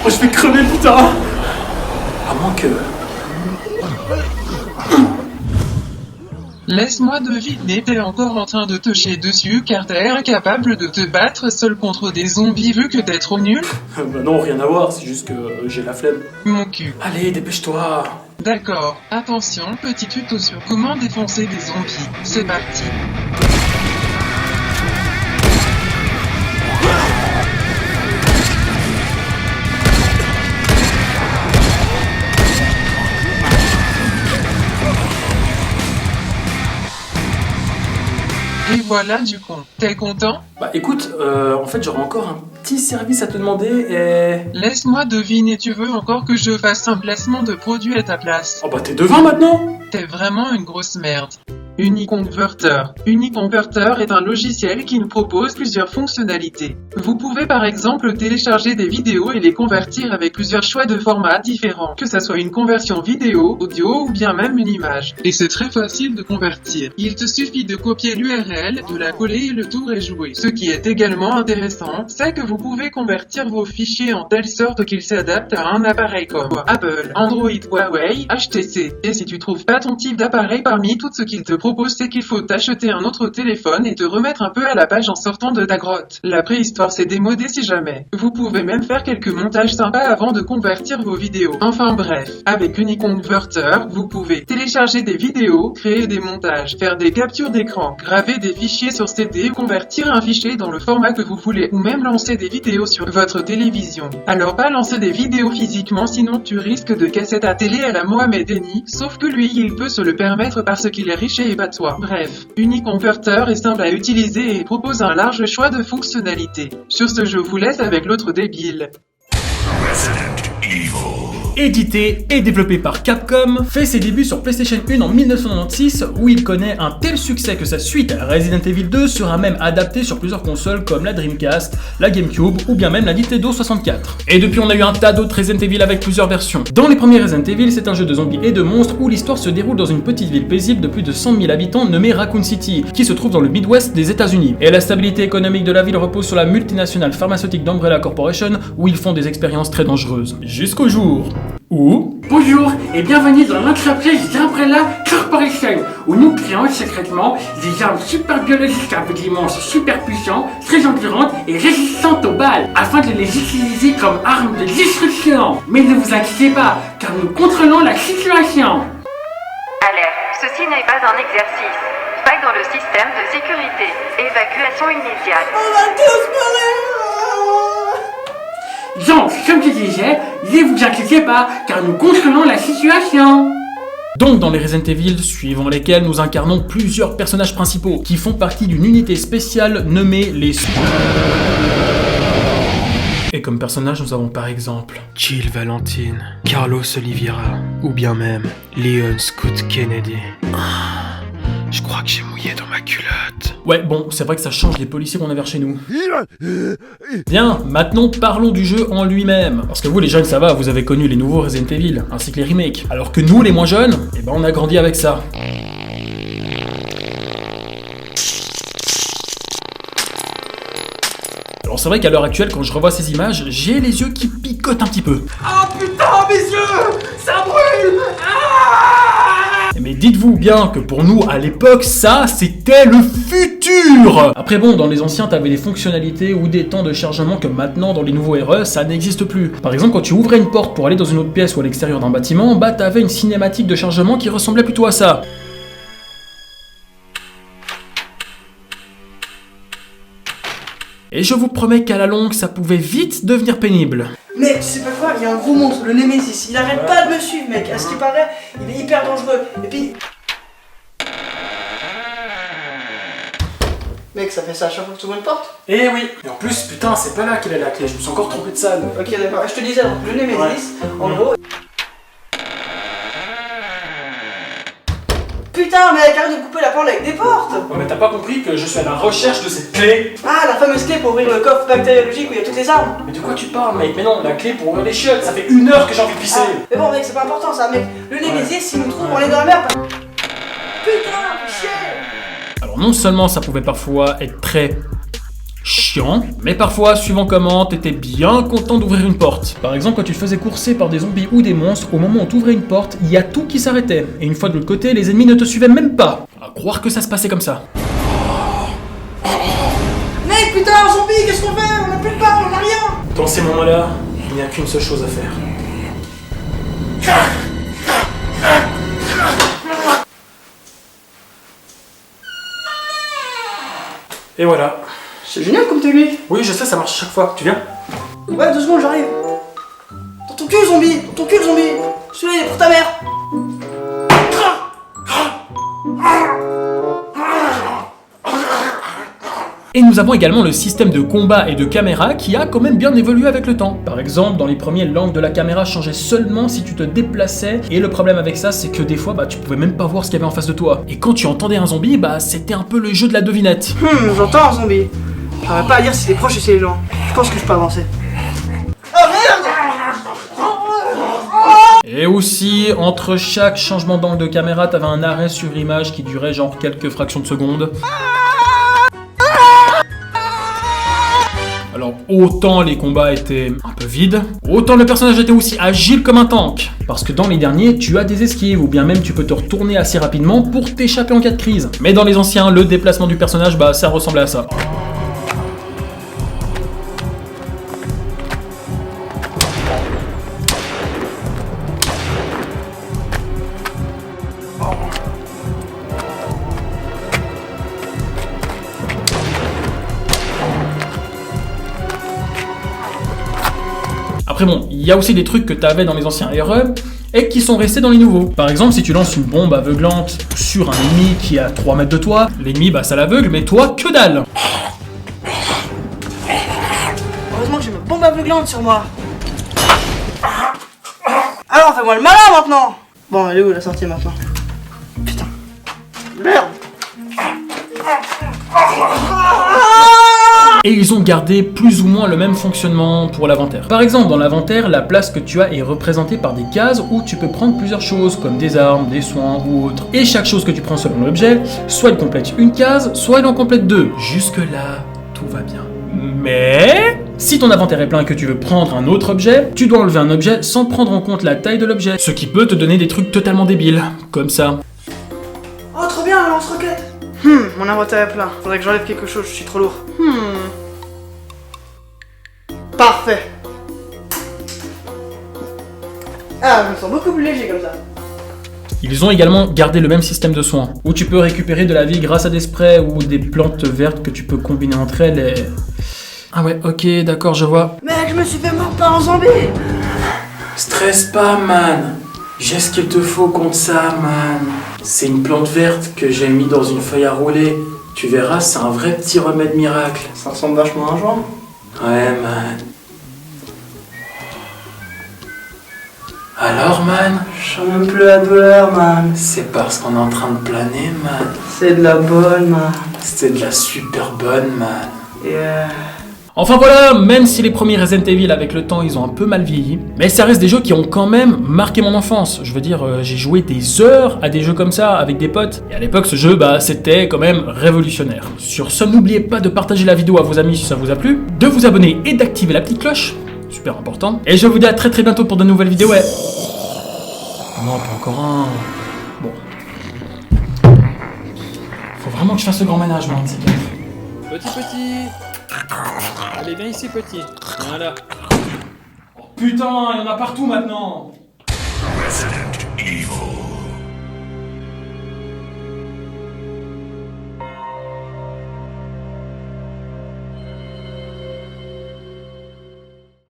Oh, je vais crever, putain. À moins que... Laisse-moi deviner, t'es encore en train de te chier dessus car t'es incapable de te battre seul contre des zombies vu que t'es trop nul? Bah non, rien à voir, c'est juste que j'ai la flemme. Mon cul. Allez, dépêche-toi. D'accord, attention, petit tuto sur comment défoncer des zombies. C'est parti. Et voilà du con. T'es content? Bah écoute, en fait j'aurais encore un petit service à te demander et... Laisse-moi deviner, tu veux encore que je fasse un placement de produit à ta place? Oh bah t'es devin maintenant. T'es vraiment une grosse merde. Uniconverter. Uniconverter est un logiciel qui nous propose plusieurs fonctionnalités. Vous pouvez par exemple télécharger des vidéos et les convertir avec plusieurs choix de formats différents, que ça soit une conversion vidéo, audio ou bien même une image. Et c'est très facile de convertir. Il te suffit de copier l'URL, de la coller et le tour est joué. Ce qui est également intéressant, c'est que vous pouvez convertir vos fichiers en telle sorte qu'ils s'adaptent à un appareil comme Apple, Android, Huawei, HTC. Et si tu trouves pas ton type d'appareil parmi tout ce qu'il te propose, c'est qu'il faut t'acheter un autre téléphone et te remettre un peu à la page en sortant de ta grotte. La préhistoire s'est démodée si jamais. Vous pouvez même faire quelques montages sympas avant de convertir vos vidéos. Enfin bref, avec Uniconverter, vous pouvez télécharger des vidéos, créer des montages, faire des captures d'écran, graver des fichiers sur CD, convertir un fichier dans le format que vous voulez, ou même lancer des vidéos sur votre télévision. Alors pas lancer des vidéos physiquement, sinon tu risques de casser ta télé à la Mohamed Eni, sauf que lui, il peut se le permettre parce qu'il est riche et pas toi. Bref, Uniconverter est simple à utiliser et propose un large choix de fonctionnalités. Sur ce, je vous laisse avec l'autre débile. Édité et développé par Capcom, fait ses débuts sur PlayStation 1 en 1996 où il connaît un tel succès que sa suite Resident Evil 2 sera même adaptée sur plusieurs consoles comme la Dreamcast, la GameCube ou bien même la Nintendo 64. Et depuis on a eu un tas d'autres Resident Evil avec plusieurs versions. Dans les premiers Resident Evil, c'est un jeu de zombies et de monstres où l'histoire se déroule dans une petite ville paisible de plus de 100 000 habitants nommée Raccoon City, qui se trouve dans le Midwest des États-Unis. Et la stabilité économique de la ville repose sur la multinationale pharmaceutique d'Umbrella Corporation où ils font des expériences très dangereuses. Jusqu'au jour où... Bonjour et bienvenue dans l'entreprise d'Umbrella Corporation, où nous créons secrètement des armes super biologiques avec des monstres super puissants, très endurantes et résistantes aux balles, afin de les utiliser comme armes de destruction. Mais ne vous inquiétez pas, car nous contrôlons la situation. Alerte, ceci n'est pas un exercice. Faille dans le système de sécurité. Évacuation immédiate. On va tous mourir. Donc, comme je disais, ne vous inquiétez pas, car nous contrôlons la situation. Donc dans les Resident Evil, suivant lesquels nous incarnons plusieurs personnages principaux, qui font partie d'une unité spéciale nommée les... Et comme personnage, nous avons par exemple Jill Valentine, Carlos Oliveira, ou bien même Leon Scott Kennedy. Je crois que j'ai mouillé dans ma culotte. Ouais, bon, c'est vrai que ça change les policiers qu'on a vers chez nous. Bien, maintenant parlons du jeu en lui-même. Parce que vous les jeunes, ça va, vous avez connu les nouveaux Resident Evil, ainsi que les remakes. Alors que nous, les moins jeunes, eh ben on a grandi avec ça. Alors c'est vrai qu'à l'heure actuelle, quand je revois ces images, j'ai les yeux qui picotent un petit peu. Ah putain, mes yeux, ça brûle. Mais dites-vous bien que pour nous, à l'époque, ça, c'était le futur. Après bon, dans les anciens, t'avais des fonctionnalités ou des temps de chargement que maintenant, dans les nouveaux RE, ça n'existe plus. Par exemple, quand tu ouvrais une porte pour aller dans une autre pièce ou à l'extérieur d'un bâtiment, bah t'avais une cinématique de chargement qui ressemblait plutôt à ça. Et je vous promets qu'à la longue, ça pouvait vite devenir pénible. Mais tu sais pas quoi, il y a un gros monstre, le Nemesis, il arrête pas de me suivre mec, à ce qui paraît, il est hyper dangereux, et puis... Mec, ça fait ça à chaque fois que tu ouvres une porte? Eh oui. Et en plus, putain, c'est pas là qu'elle a la clé, je me suis encore trompé de salle. Ok d'accord, je te disais donc, le Nemesis, en gros... Putain mec, arrête de couper la porte avec des portes. Ouais, mais t'as pas compris que je suis à la recherche de cette clé? Ah, la fameuse clé pour ouvrir le coffre bactériologique où il y a toutes les armes. Mais de quoi tu parles, mec? Mais non, la clé pour ouvrir les chiottes, ça fait 1 heure que j'ai envie de pisser. Ah, mais bon mec, c'est pas important ça mec, le Nemesis, s'il nous trouve, on est dans la merde. Putain, chier. Alors non seulement ça pouvait parfois être très Chiant, mais parfois, suivant comment, t'étais bien content d'ouvrir une porte. Par exemple, quand tu te faisais courser par des zombies ou des monstres, au moment où t'ouvrais une porte, il y a tout qui s'arrêtait. Et une fois de l'autre côté, les ennemis ne te suivaient même pas. À croire que ça se passait comme ça. Mec, putain, un zombie, qu'est-ce qu'on fait? On a plus de balles, on a rien. Dans ces moments-là, il n'y a qu'une seule chose à faire. Et voilà. C'est génial comme technique. Oui, je sais, ça marche chaque fois. Tu viens? Ouais, 2 secondes, j'arrive. Dans ton cul, zombie. Dans ton cul, zombie. Celui-là, il est pour ta mère. Et nous avons également le système de combat et de caméra qui a quand même bien évolué avec le temps. Par exemple, dans les premiers, l'angle de la caméra changeait seulement si tu te déplaçais. Et le problème avec ça, c'est que des fois, tu pouvais même pas voir ce qu'il y avait en face de toi. Et quand tu entendais un zombie, c'était un peu le jeu de la devinette. J'entends un zombie. J'arrive pas à dire si c'est proche et si c'est loin. Je pense que je peux avancer. Oh merde! Et aussi, entre chaque changement d'angle de caméra, t'avais un arrêt sur image qui durait genre quelques fractions de secondes. Alors, autant les combats étaient un peu vides, autant le personnage était aussi agile comme un tank. Parce que dans les derniers, tu as des esquives, ou bien même tu peux te retourner assez rapidement pour t'échapper en cas de crise. Mais dans les anciens, le déplacement du personnage, ça ressemblait à ça. Après bon, il y a aussi des trucs que t'avais dans les anciens RE et qui sont restés dans les nouveaux. Par exemple, si tu lances une bombe aveuglante sur un ennemi qui est à 3 mètres de toi, l'ennemi ça l'aveugle, mais toi, que dalle! Heureusement que j'ai ma bombe aveuglante sur moi. Alors, fais-moi le malin maintenant. Bon, elle est où la sortie maintenant? Putain. Merde. Et ils ont gardé plus ou moins le même fonctionnement pour l'inventaire. Par exemple, dans l'inventaire, la place que tu as est représentée par des cases où tu peux prendre plusieurs choses, comme des armes, des soins ou autres. Et chaque chose que tu prends selon l'objet, soit elle complète une case, soit elle en complète 2. Jusque-là, tout va bien. Mais si ton inventaire est plein et que tu veux prendre un autre objet, tu dois enlever un objet sans prendre en compte la taille de l'objet, ce qui peut te donner des trucs totalement débiles, comme ça. Oh, trop bien, lance-roquette. Mon inventaire est plein. Faudrait que j'enlève quelque chose, je suis trop lourd. Parfait. Ah, je me sens beaucoup plus léger comme ça. Ils ont également gardé le même système de soins, où tu peux récupérer de la vie grâce à des sprays ou des plantes vertes que tu peux combiner entre elles et... Ah ouais, ok, d'accord, je vois. Mec, je me suis fait mordre par un zombie. Stresse pas, man. J'ai ce qu'il te faut contre ça, man. C'est une plante verte que j'ai mis dans une feuille à rouler. Tu verras, c'est un vrai petit remède miracle. Ça ressemble vachement à un joint. Ouais, man. Alors, man? Je sens même plus la douleur, man. C'est parce qu'on est en train de planer, man. C'est de la bonne, man. C'était de la super bonne, man. Yeah. Enfin voilà, même si les premiers Resident Evil avec le temps ils ont un peu mal vieilli, mais ça reste des jeux qui ont quand même marqué mon enfance. Je veux dire, j'ai joué des heures à des jeux comme ça avec des potes, et à l'époque ce jeu c'était quand même révolutionnaire. Sur ce, n'oubliez pas de partager la vidéo à vos amis si ça vous a plu, de vous abonner et d'activer la petite cloche, super important, et je vous dis à très bientôt pour de nouvelles vidéos. Ouais. Non, pas encore un. Bon. Faut vraiment que je fasse le grand ménage, man, c'est bien. Petit. Allez, viens ici, petit. Voilà. Oh putain, il y en a partout maintenant.